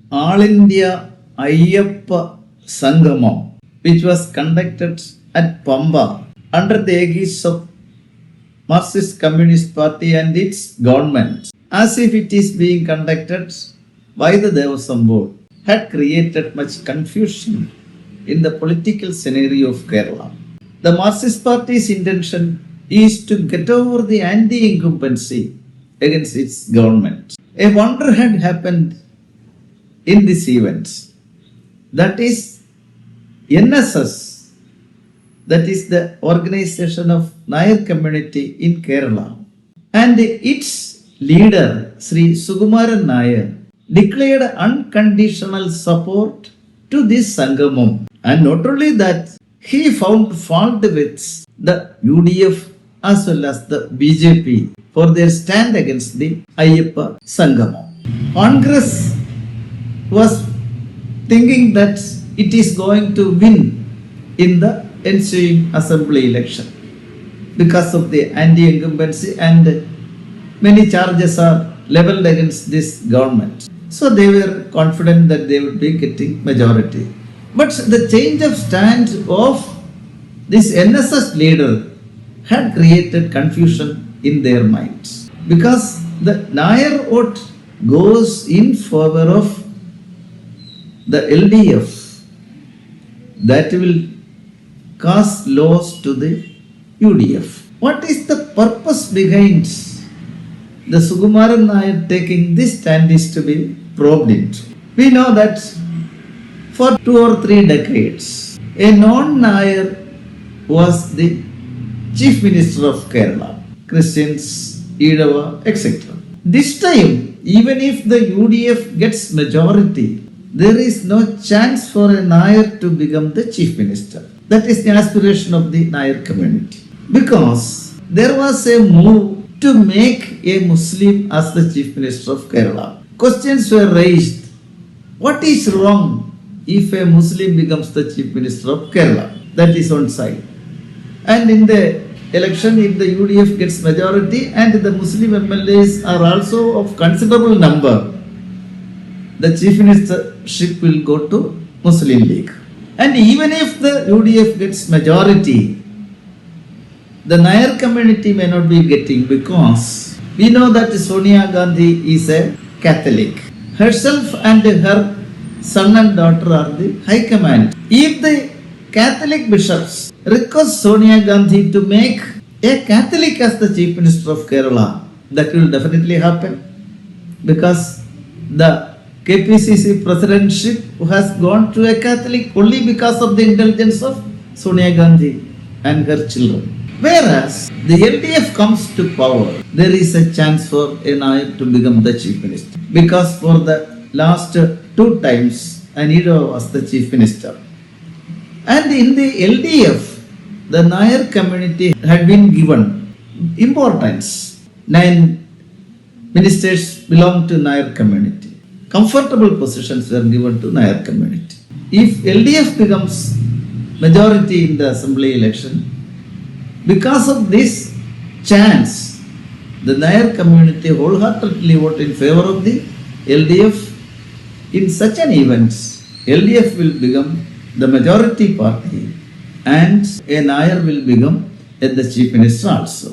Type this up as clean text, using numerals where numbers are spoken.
All India Ayyappa Sangamam, which was conducted at Pamba under the aegis of Marxist Communist Party and its government, as if it is being conducted by the Devasam Board, had created much confusion in the political scenario of Kerala. The Marxist Party's intention is to get over the anti-incumbency against its government. A wonder had happened in this event. That is NSS, that is the organization of Nayar community in Kerala. And its leader, Sri Sukumaran Nayar, declared unconditional support to this Sangamam. And not only that, he found fault with the UDF as well as the BJP for their stand against the Ayyappa Sangamam. Congress was thinking that it is going to win in the ensuing assembly election because of the anti-incumbency and many charges are leveled against this government. So they were confident that they would be getting majority. But the change of stand of this NSS leader had created confusion in their minds because the Nayar vote goes in favor of the LDF that will cast loss to the UDF. What is the purpose behind the Sukumaran Nayar taking this stand is to be probed into. We know that for 2 or 3 decades, a non-Nayar was the Chief Minister of Kerala, Christians, Idava, etc. This time, even if the UDF gets majority, there is no chance for a Nayar to become the Chief Minister. That is the aspiration of the Nayar community. Because there was a move to make a Muslim as the Chief Minister of Kerala. Questions were raised. What is wrong if a Muslim becomes the Chief Minister of Kerala? That is one side. And in the election, if the UDF gets majority and the Muslim MLAs are also of considerable number, the Chief Ministership will go to Muslim League. And even if the UDF gets majority, the Nayar community may not be getting because we know that Sonia Gandhi is a Catholic. Herself and her son and daughter are the High Command. If the Catholic bishops request Sonia Gandhi to make a Catholic as the Chief Minister of Kerala, that will definitely happen because the KPCC presidentship has gone to a Catholic only because of the intelligence of Sonia Gandhi and her children. Whereas the LDF comes to power, there is a chance for a Nayar to become the Chief Minister. Because for the last 2 times, Anida was the Chief Minister. And in the LDF, the Nayar community had been given importance. 9 ministers belong to Nayar community. Comfortable positions were given to Nayar community. If LDF becomes majority in the assembly election, because of this chance, the Nayar community wholeheartedly vote in favor of the LDF. In such an event, LDF will become the majority party and a Nayar will become the Chief Minister also.